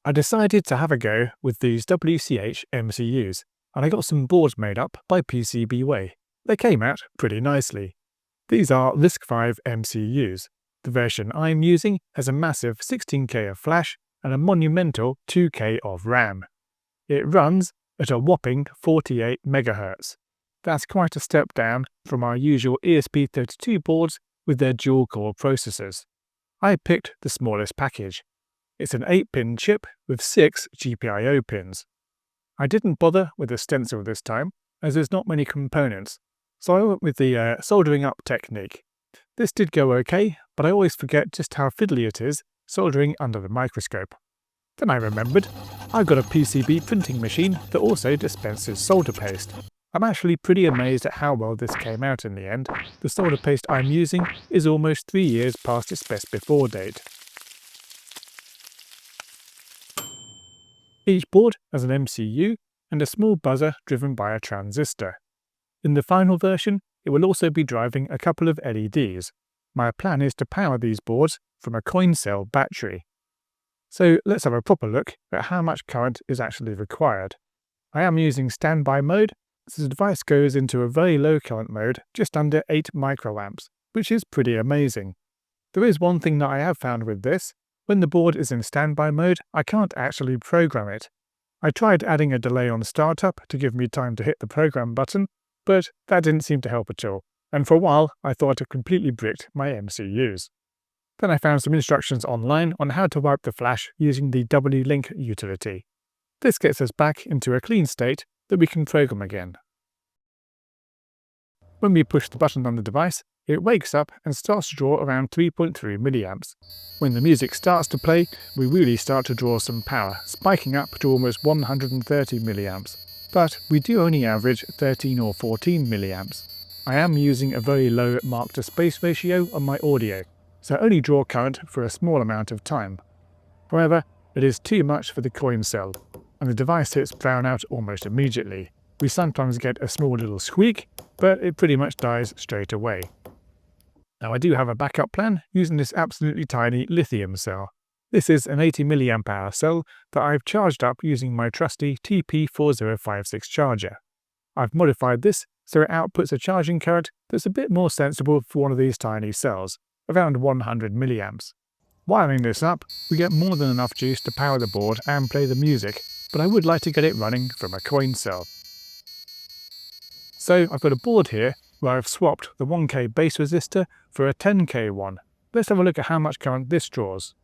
I decided to have a go with these WCH MCUs, and I got some boards made up by PCB. They came out pretty nicely. These are RISC-V MCUs. The version I'm using has a massive 16K of flash and a monumental 2K of RAM. It runs at a whopping 48 MHz. That's quite a step down from our usual ESP32 boards with their dual-core processors. I picked the smallest package. It's an 8-pin chip with 6 GPIO pins. I didn't bother with a stencil this time, as there's not many components, so I went with the soldering up technique. This did go okay, but I always forget just how fiddly it is soldering under the microscope. Then I remembered, I've got a PCB printing machine that also dispenses solder paste. I'm actually pretty amazed at how well this came out in the end. The solder paste I'm using is almost 3 years past its best before date. Each board has an MCU and a small buzzer driven by a transistor. In the final version, it will also be driving a couple of LEDs. My plan is to power these boards from a coin cell battery. So let's have a proper look at how much current is actually required. I am using standby mode, so the device goes into a very low current mode, just under 8 microamps, which is pretty amazing. There is one thing that I have found with this. When the board is in standby mode, I can't actually program it. I tried adding a delay on startup to give me time to hit the program button, but that didn't seem to help at all, and for a while I thought it completely bricked my MCUs. Then I found some instructions online on how to wipe the flash using the W-Link utility. This gets us back into a clean state that we can program again. When we push the button on the device, it wakes up and starts to draw around 3.3 milliamps. When the music starts to play, we really start to draw some power, spiking up to almost 130 milliamps. But we do only average 13 or 14 milliamps. I am using a very low mark to space ratio on my audio, so I only draw current for a small amount of time. However, it is too much for the coin cell, and the device hits brown out almost immediately. We sometimes get a small little squeak, but it pretty much dies straight away. Now I do have a backup plan using this absolutely tiny lithium cell. This is an 80 mAh cell that I've charged up using my trusty TP4056 charger. I've modified this so it outputs a charging current that's a bit more sensible for one of these tiny cells, around 100 milliamps. Wiring this up, we get more than enough juice to power the board and play the music, but I would like to get it running from a coin cell. So I've got a board here where I've swapped the 1K base resistor for a 10K one. Let's have a look at how much current this draws.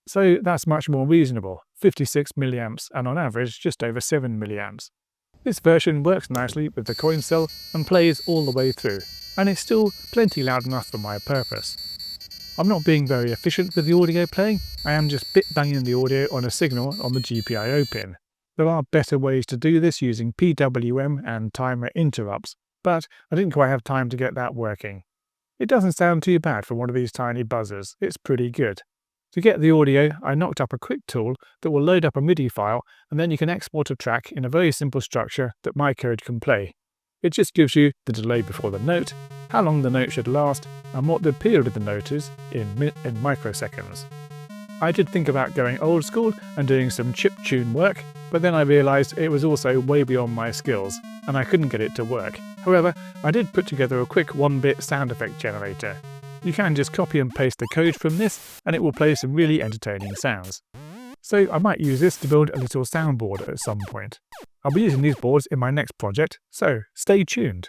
So that's much more reasonable, 56 milliamps and on average just over 7 milliamps. This version works nicely with the coin cell and plays all the way through, and it's still plenty loud enough for my purpose. I'm not being very efficient with the audio playing, I am just bit banging the audio on a signal on the GPIO pin. There are better ways to do this using PWM and timer interrupts, but I didn't quite have time to get that working. It doesn't sound too bad for one of these tiny buzzers, it's pretty good. To get the audio, I knocked up a quick tool that will load up a MIDI file, and then you can export a track in a very simple structure that my code can play. It just gives you the delay before the note, how long the note should last, and what the period of the note is in microseconds. I did think about going old school and doing some chiptune work, but then I realised it was also way beyond my skills, and I couldn't get it to work. However, I did put together a quick 1-bit sound effect generator. You can just copy and paste the code from this, and it will play some really entertaining sounds. So I might use this to build a little soundboard at some point. I'll be using these boards in my next project, so stay tuned.